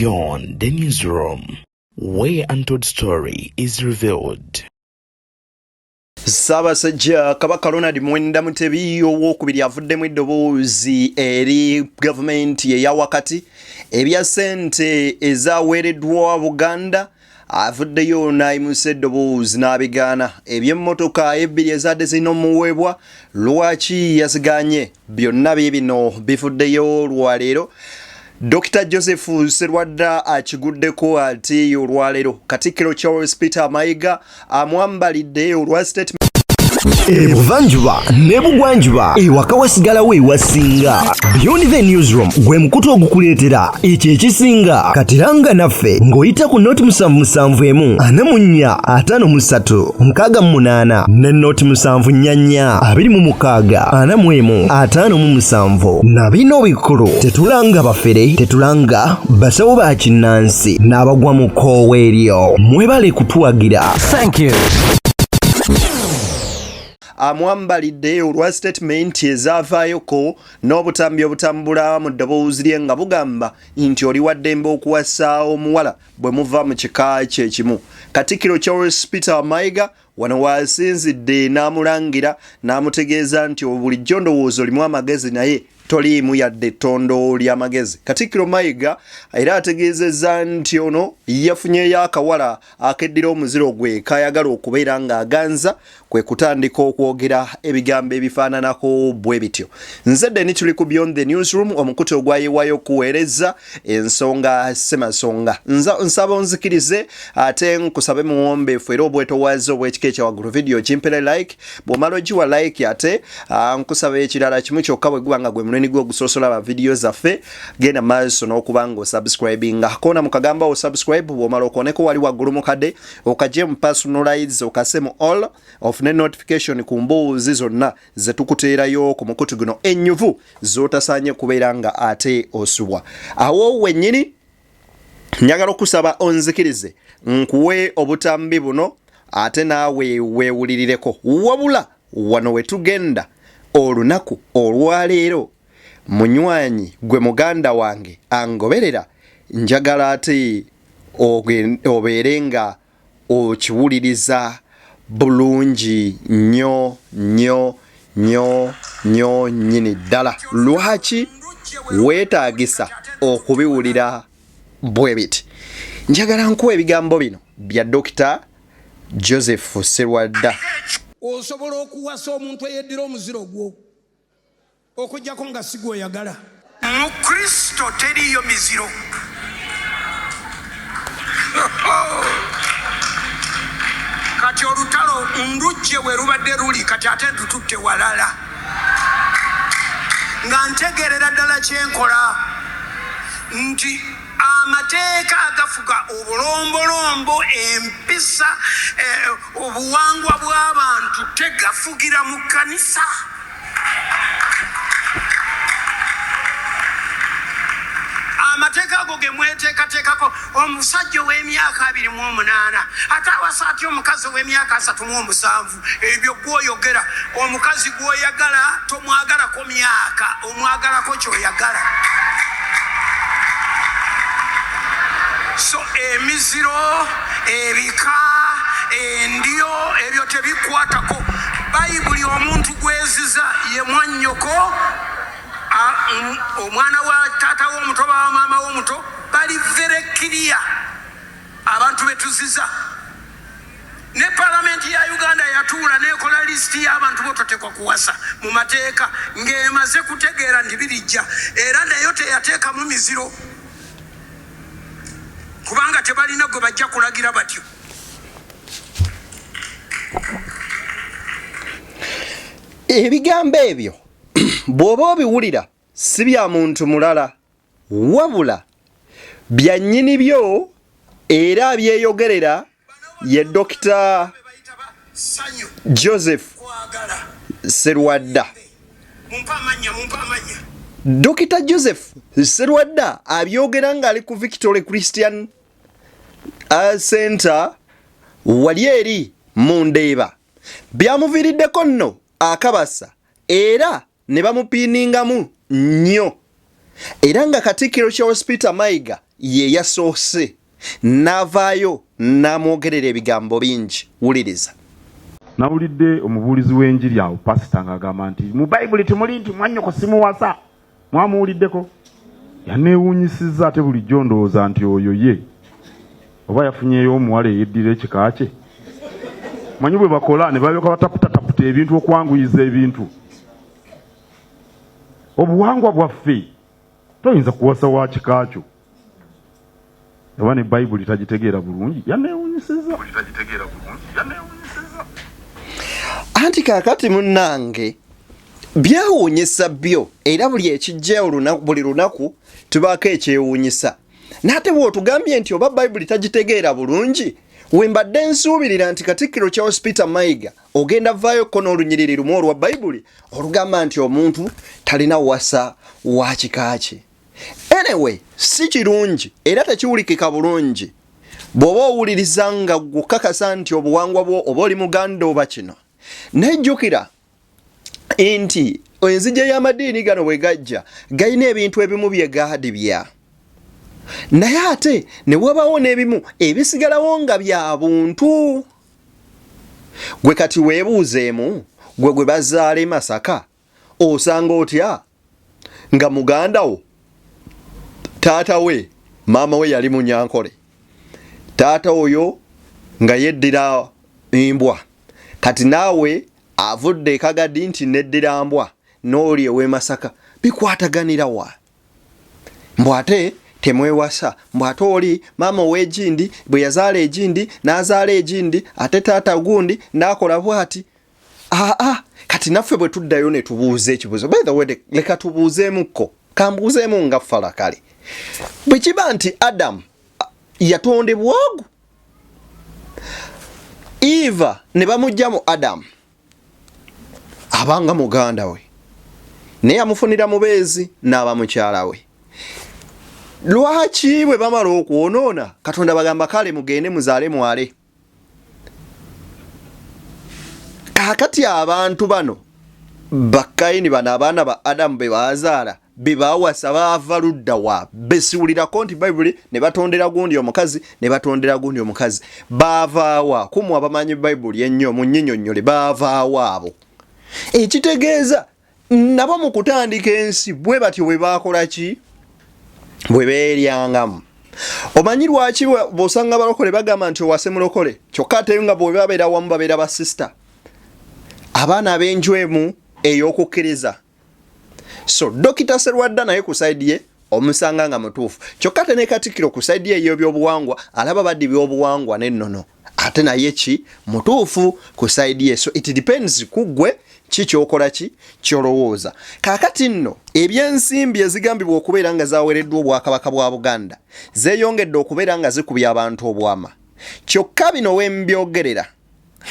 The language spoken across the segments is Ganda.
Beyond the newsroom, where untold story is revealed. Ssaabasajja Kabaka Ronald Mwenda Mutebi ow'okubiri avuddemu eddoboozi eri gavumenti eya wakati ebya sente ezaaweereddwa Buganda. Avuddeyo n'ayimusa eddoboozi n'abigaana eby'emmotoka ebbiri ezadde zirina omuweebwa. Lwaki yasiganye? Byonna bino bivuddeyo lwaleero. Dr. Joseph Sserwada akiguddeko ate olwaleero. Katikiro Peter Mayiga amwambalidde olwa statement. Ebuvanjuba ne bugwanjuba ewaka wasigalawo ewasinga. Beyond the newsroom gwe mukutu ogukuleetera ekyo ekisinga. Katiranga naffe ng'oyita ku noti 771 44 53 ne noti 744 26 45 na bino bikulu. Tetulanga bafere, tetulanga basawo ba kinnansi n'abagwa mu koowa eryo. Mwebale kutuwagira. Thank you. Amwambalidde olwa statement ezaavaayoko n'obutambi obutambula mu ddoboozi lye nga bugamba nti oli wa ddembe okuwasa omuwala bwe muva mu kika kye kimu. Katikiro Peter Mayiga wano waasinzidde n'amulangira n'amutegeeza nti bulijjo ndowooza olimu amagezi naye toliimu yadde ettondo ly'amagezi. Katikiro Mayiga era ategeezezza nti ono yafunyeyo akawala akeddira omuziro gwe kayagala okubeera ng'aganza kwe kutandika okwogera ebigambo ebifaananako bwe bityo. Nzedde ni tuli ku Beyond the Newsroom, omukutu ogwayeewayo okuweereza ensonga semasonga. Nsaba onzikirize ate nkusabe muwombeefu era obwetoowaze obw'ekika ekyawaggulu video kimpere like. Bw'omala ogiwa like ate nkusaba ekirala kimu kyokka bwe guba nga gwe munene gwe ogusoosola aba video zaffe genda maaso n'okuba ng'osubscribinga. Koona mu kagamba osubscribe bw'omala okooneko wali waggulu mu kadde okagye mu personalize okase mu all ofune notification ku mboozi zonna ze tukuteerayo ku mukutu guno ennyuvu z'otasaanye kubeera nga ate osubwa. Awo wennyini njagala okusaba onzikirize nkuwe obutambi buno ate naawe weewulirireko. Wabula wano we tugenda olunaku olwaleero munywanyi gwe muganda wange angoberera njagala ate obeere nga okiwuliriza bulungi nnyo nyini ddala. Lwaki weetaagisa okubiwulira bwe biti? Njagala nkuwa ebigambo bino bya Dr. Joseph Sserwada. Osobola okuwasa omuntu eyeddira omuziro gwo okujjako nga si gw'oyagala. Mu Kristo teriyo miziro. Kati olutalo ndujje we rubadde ruli kati ate tututte walala. Nga ntegeerera ddala kyenkola nti amateeka agafuga obulombolombo empisa obuwangwa bw'abantu tegafugira mu kkanisa. Amateeka ago ge mweteekateekako omusajja ow'emyaka 28 ate awasa atya omukazi ow'emyaka 37. Ebyo gw'oyogera omukazi gw'oyagala tomwagalako myaka, omwagalako ky'oyagala. So emiziro, ebika, endio ebyo tebikwatako. Bayibuli omuntu gweziza ye mwannyoko, omwana wa taata w'omuto ba maama w'omuto bali very clear. Abantu betuziza. Ne Parliament ya Uganda yatuula n'ekola listi y'abantu bototekwa kuwasa mu mateeka ng'emaze kutegeera nti birijja era nayo teyateekamu miziro kubanga tebalina gwe bajja kulagira batyo. Ebigambo ebyo bw'oba obiwulira si bya muntu mulala wabula bya nnyini byo era abyeyogerera ye Dr. Joseph Sserwada. Dr. Joseph Sserwada abyogera ng'ali ku Victory Christian Center wali eri mu Ndeeba. Byamuviiriddeko nno akabasa era ne bamupiiningamu nnyo. Era nga Katikiro Peter Mayiga ye yasoose n'avaayo n'amwogerera ebigambo bingi. Wuliriza. Nawulidde omubuulizi w'enjiri awo pasita ng'agamba nti mu Bayibuli temuli nti mwannyoko simuwasa. Mwamuwuliddeko? Yaneewuunyisizza ate bulijjo ndowooza nti oyo ye oba yafunyeeyo omuwala eyeddira ekika kye. Manyi bwe bakola ne balyoka bataputataputa ebintu okwanguyiza ebintu. Obuwangwa bwaffe toyinza kuwasa wa kika kyo. Oba ne Bayibuli tagitegeera bulungi. Yaneewuunyisizza. Anti kaakati munnange byewuunyisa byo era buli ekijja buli lunaku tubaako ekyewuunyisa. N'ate bw'otugambye nti oba Bayibuli tagitegeera bulungi, we mbadde nsuubirira nti Katikkiro Charles Peter Mayiga ogenda vaayo ko n'olunyiriri lumu olwa Bayibuli olugamba nti omuntu talina wasa wa kika kye. Anyway, si kirungi era tekiwulikika bulungi bw'oba owuliriza nga gukakasa nti obuwangwa bwo oba oli Muganda oba kino. Nejjukira nti enzija y'amadiini gano bwe gajja galina ebintu ebimu bye gaadibya. Naye ate ne wabawo n'ebimu ebisigalawo nga bya buntu. Gwe kati weebuuzeemu gwe bazaala e Masaka osanga otya nga muganda wo taata we maama we yali Munyankole, taata oyo nga yeddira embwa, kati naawe avudde Kagadi nti neddira mbwa n'oli ew'e Masaka. Bikwataganira wa? Mbwate temwewasa. Mbwate oli maama w'egindi bwe yazaala egindi n'azaala egindi ate taata gundi n'akola bw'ati. Kati naffe bwe tuddayo ne tubuuza ekibuuzo. By the way, leka tubuuzeemukko. Kambuuzeemu nga ffala kale. Bwe kiba nti Adamu yatondebwa agu, Eva ne bamujja mu Adamu abanga muganda we naye yamufunira mubeezi n'aba mukyala we. Lwaki bwe bamala okwonoona Katonda bagamba kale mugende muzaale mwale? Kaakati abantu bano bakayini bano abaana ba Adamu be bazaala be bawasa baava ludda wa besiwulirako nti Bayibuli ne batondera gundi omukazi ne batondera gundi omukazi baavaawa kumu abamanyi Bayibuli ennyo mu nnyinyonnyole baavaawa abo. Ekitegeeza nabo mu kutandika ensi bwe batyo bwe baakola ki? Bwe beeryangamu. Omanyi lwaki bw'osanga abalokole bagamba nti owase mulokole kyokka ate nga bwe babeera wamu babeera ba sisita abaana ab'enjwemu ey'okukkiriza. So Dr. Sserwada naye ku side ye omusanga nga mutuufu. Kyokka ate ne Katikkiro ku side ye ey'ebyobuwangwa alaba baddi by'obuwangwa n'ennono ate naye ki mutuufu ku side ye. So it depends ku ggwe ki kyokola ki kyolowooza. Kaakati nno ebyensimbi ezigambibwa okubeera nga zaweereddwa obwakabaka bwa Buganda zeeyongedde okubeera nga zikubya abantu obwama. Kyokka bino we mbyogerera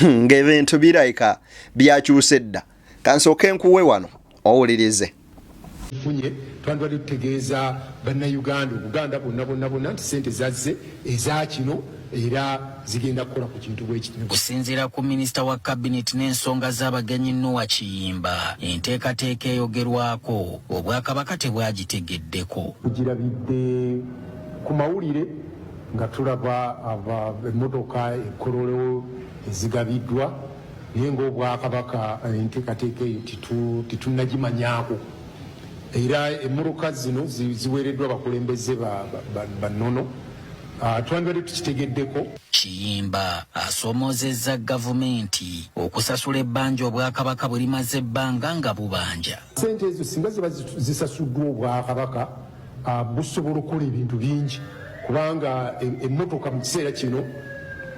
ng'ebintu birayika byakyuse dda. Kansooke nkuwe wano owulirize. Funye twandwali tutegeeza bannayuganda Buganda bonna nti sente zazze eza kino era zigenda kukola ku kintu bw'ekiti. Kusinziira ku minisita wa kabineeti n'ensonga z'abagenyi Noah Kiyimba, enteekateeka eyogerwako obwakabaka tebwagitegeddeko. Tugirabidde ku mawulire nga tulaba emmotoka ekkololo ezigabiddwa naye ng'obwakabaka enteekateeka eyo titunagimanyaako. Era emmotoka zino ziweereddwa abakulembeze bannono. Twandibadde tukitegeddeko. Kiyimba asoomozezza gavumenti okusasula ebbanja obwakabaka bwe limaze ebbanga nga bubanja. Sente ezo singa ziba zisasuddwa obwakabaka busobola okukola ebintu bingi kubanga emmotoka mu kiseera kino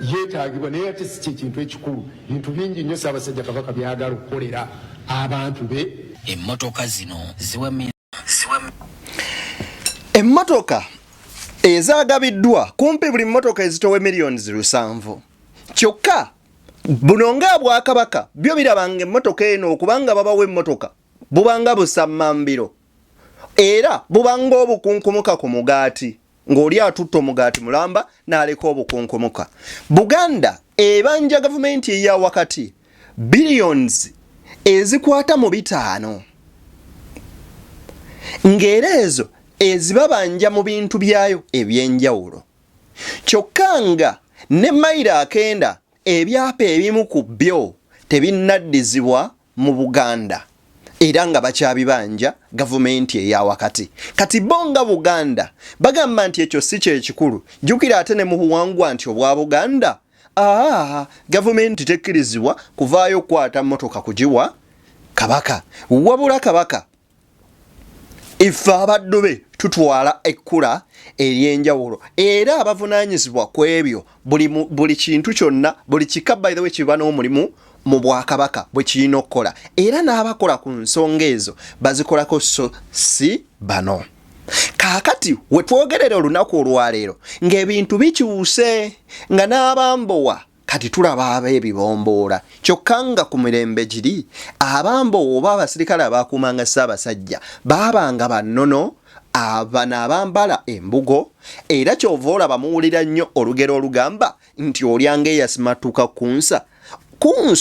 yeetaagibwa naye ate si kyekintu ekikulu. Bintu bingi nnyo Ssaabasajja Kabaka byagala okukolera abantu be. Emmotoka zino emmotoka ezagabiddwa kumpi buli mmotoka ezitowe millions 7. Kyokka buno nga bwakabaka byo birabanga emmotoka eno okubanga babawo emmotoka bubanga busammambiro era bubanga obukunkumuka ku mugaati ng'oli atutta omugaati mulamba n'aleka obukunkumuka. Buganda ebanja gavumenti eya wakati billions ezikwata mu 5 ng'era ezo ezibabanja mu bintu byayo ebyenjawulo. Kyokka nga ne mayiro akenda ebyapa ebimu ku byo tebinnaddizibwa mu Buganda era nga bakyabibanja gavumenti eya wakati. Kati bonga Buganda bagamba nti ekyo si kyekikulu. Jjukira ate ne mu buwangwa nti obwa Buganda gavumenti tekkirizibwa kuvaayo kwata motoka kugiwa Kabaka. Wabula Kabaka ife abaddu be tutwala ekkula eryenjawulo era abavunaanyizibwa ku ebyo buli kintu kyonna buli kika by the way kiba n'omulimu mu Bwakabaka bwe kirina okukola era n'abakola ku nsonga ezo bazikolako so si bano. Kaakati we twogerera olunaku olwaleero ng'ebintu bikyuse nga n'abambowa kati tulaba ab'ebibomboola kyokka nga ku mirembe giri abambowa oba abasirikale abaakuumanga Ssaabasajja baabanga bannono abana abambala embugo era kyova olaba muwulira nnyo olugero olugamba nti olyanga eyasimatuka kunsa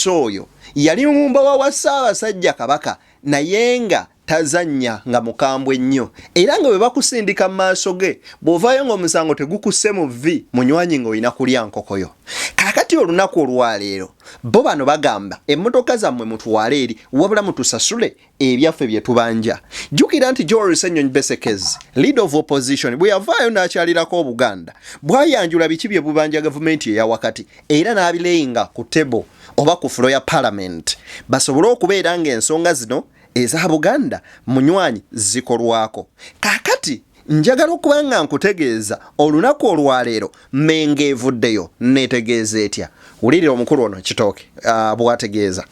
oyo yali mumbawa wa Ssaabasajja Kabaka naye nga tazannya nga mukambwe nnyo era nga bwe bakusindika mu maaso ge bw'ovaayo ng'omusango tegukusse mu vvi munywanyi ng'olina kulya nkokoyo. Kaakati olunaku olwaleero bo bano bagamba emmotoka zammwe mutwale eri wabula mutusasule ebyaffe bye tubanja. Jjukira nti Joel Ssennyonyi Besekezi leader of opposition bwe yavaayo n'akyalirako Obuganda bwayanjula biki bye bubanja gavumenti eya wakati era n'abileyinga ku table oba ku floor ya parliament basobole okubeera ng'ensonga zino eza Buganda munywanyi zikolwako. Kaakati njagala okuba nga nkutegeeza olunaku olwaleero Mmengo evuddeyo neetegeeza etya. Wulirira omukulu ono Kitooke bw'ategeeza.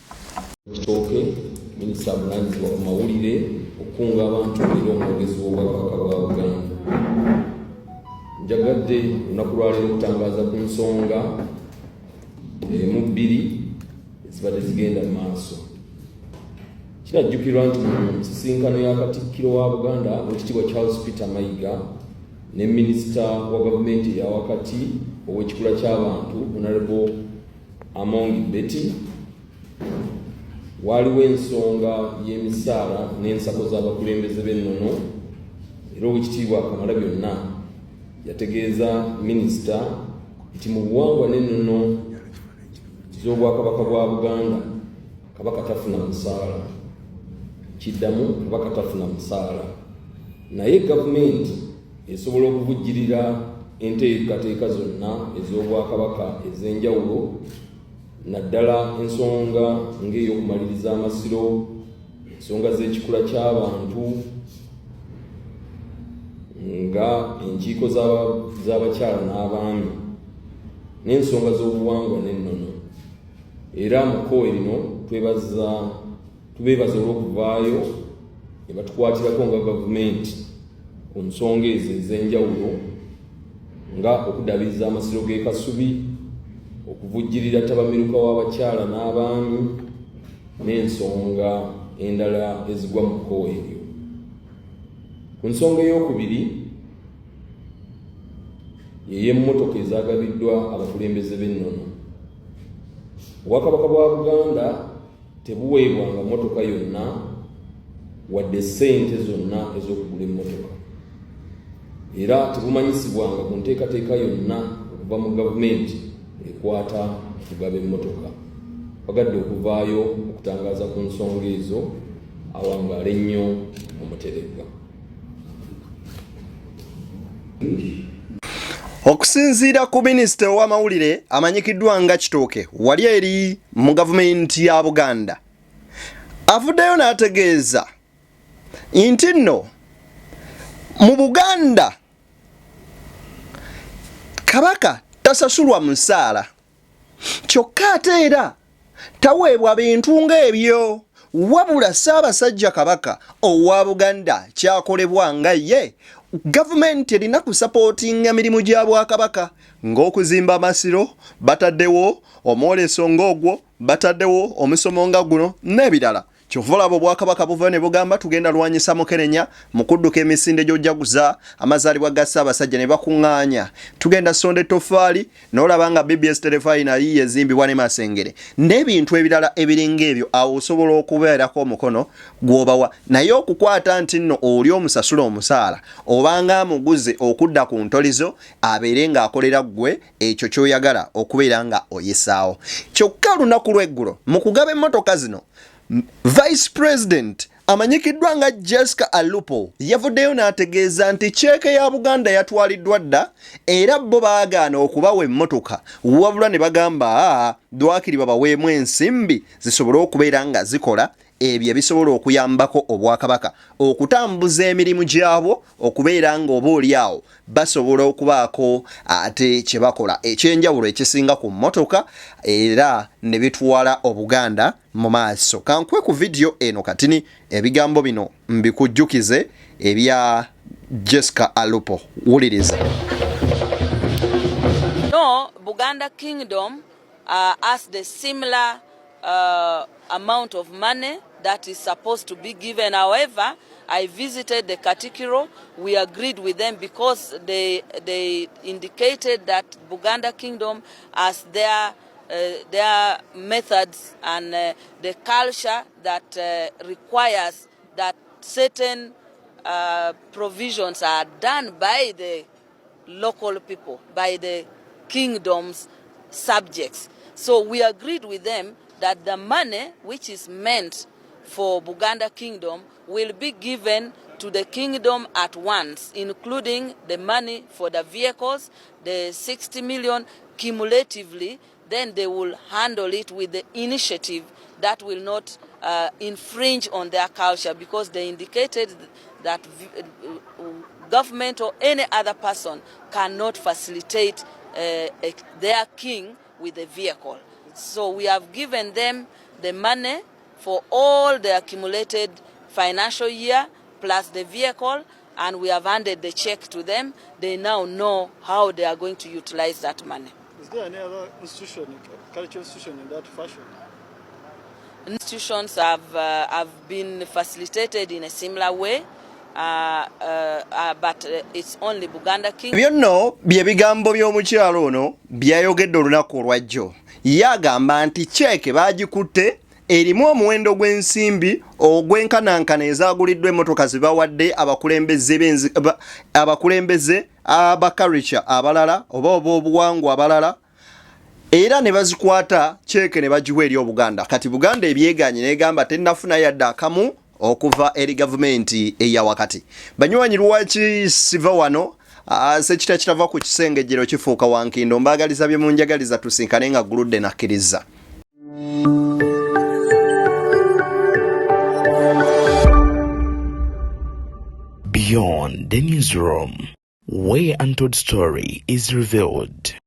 Kitooke minisita avunaanyizibwa ku mawulire okukunga abantu era omwogezi w'Obwakabaka bwa Buganda. Njagadde olunaku lwaleero okutangaza ku nsonga emu bbiri ezibadde zigenda mu maaso. Kirajjukirwa nti mu nsisinkano ya Katikiro wa Buganda Oweekitiibwa Charles Peter Mayiga ne minisita wa gavumenti eya wakati ow'ekikula ky'abantu Honorable Amongi Betty waliwo ensonga y'emisaala n'ensako z'abakulembeze b'ennono era Oweekitiibwa Kamalabyonna yategeeza minisita nti mu buwangwa n'ennono z'Obwakabaka bwa Buganda Kabaka tafuna musaala. Kiddamu Kabaka tafuna musaala naye gavumenti esobola okuvujjirira enteekateeka zonna ez'Obwakabaka ez'enjawulo naddala ensonga ng'ey'okumaliriza amasiro, ensonga z'ekikula ky'abantu nga enkiiko z'abakyala n'abaami n'ensonga z'obuwangwa n'ennono. Era mu kkowe lino tubeebaza olw'okuvaayo ne batukwatirako nga gavumenti ku nsonga ezo ez'enjawulo nga okudabiriza amasiro g'e Kasubi, okuvujjirira tabamiruka w'abakyala n'abaami n'ensonga endala ezigwa mu kkowe eryo. Ku nsonga ey'okubiri y'emmotoka ezaagabiddwa abakulembeze b'ennono. Obwakabaka bwa Buganda tebuweebwanga mmotoka yonna wadde ssente zonna ez'okugula emmotoka era tebumanyisibwanga ku nteekateeka yonna okuva mu gavumenti ekwata okugaba emmotoka. Bagadde okuvaayo okutangaza ku nsonga ezo awangaala ennyo omuteregga. Okusinziira ku minisita ow'amawulire amanyikiddwa nga Kitooke wali eri mu gavumenti ya Buganda avuddeyo n'ategeeza nti nno mu Buganda Kabaka tasasulwa musaala kyokka ate era taweebwa bintu ng'ebyo wabula Ssaabasajja Kabaka owa Buganda kyakolebwa nga ye gavumenti erina kusapootinga mirimu gya Bwakabaka ng'okuzimba amasiro bataddewo omwoleso ng'ogwo bataddewo omusomo nga guno n'ebirala kyovulabo Obwakabaka buva ne bugamba tugenda lwanyisa Mukenenya mu kudduka emisinde gy'ojaguza amazaalibwa ga Ssaabasajja ne bakuŋŋaanya tugenda sonde tofaali n'olaba nga BBS Telefina yiye ezimbibwa ne Masengere n'ebintu ebirala ebiringa ebyo awo osobola okubeerako omukono gw'obawa naye okukwata nti nno oli omusasula omusaala obanga amuguze okudda ku ntolizo abeere ng'akolera ggwe ekyo ky'oyagala okubeera nga oyisaawo kyokka lunaku lw'eggulo mu kugaba emmotoka zino Vice President amanyikiddwa nga Jessica Alupo yavuddeyo n'ategeeza nti cheeke ya Buganda yatwaliddwa dda era bo baagaana okubawa emmotoka wabula ne bagamba dwakiri babaweemu ensimbi zisobole okubeera nga zikola ebyo bisobola okuyambako Obwakabaka okutambuza emirimu gyabwo okubeera nga oboolyawo basobola okubaako ate kye bakola ekyenjawulo ekisinga ku mmotoka era ne bitwala Obuganda mu maaso. Kankwe ku video eno katini ebigambo bino mbikujjukize ebya Jessica Alupo. Wuliriza. No, Buganda Kingdom has the similar amount of money that is supposed to be given. However, I visited the Katikiro. We agreed with them because they indicated that Buganda Kingdom has their methods and the culture that requires that certain provisions are done by the local people, by the kingdom's subjects. So we agreed with them that the money which is meant for Buganda Kingdom will be given to the kingdom at once, including the money for the vehicles, the 60 million cumulatively. Then they will handle it with the initiative that will not infringe on their culture, because they indicated that government or any other person cannot facilitate their king with a vehicle. So we have given them the money for all the accumulated financial year plus the vehicle, and we have handed the check to them. They now know how they are going to utilize that money. Is there any other institution, cultural institution in that fashion? Institutions have been facilitated in a similar way. But it's only Buganda Kingdom. Byonno bye bigambo by'omukyalo ono byayogedde olunaku olwajjo. Yagamba nti cheeke baagikutte erimu omuwendo gw'ensimbi ogw'enkanankana ezaaguliddwa emmotoka ze bawadde abakulembeze abakaricha abalala oba obuwangwa abalala era ne bazikwata cheeke ne bagiwa eri Obuganda. Kati Buganda ebyeganye n'egamba tennafuna yadde akamu okuva eri gavumenti eya wakati. Banywanyi lwaki siva wano sekita kitava ku kisengejjero kifuuka wankindo mbaagaliza bye munjagaliza tusinkane nga guludde nakkiriza. Beyond the newsroom, where untold story is revealed.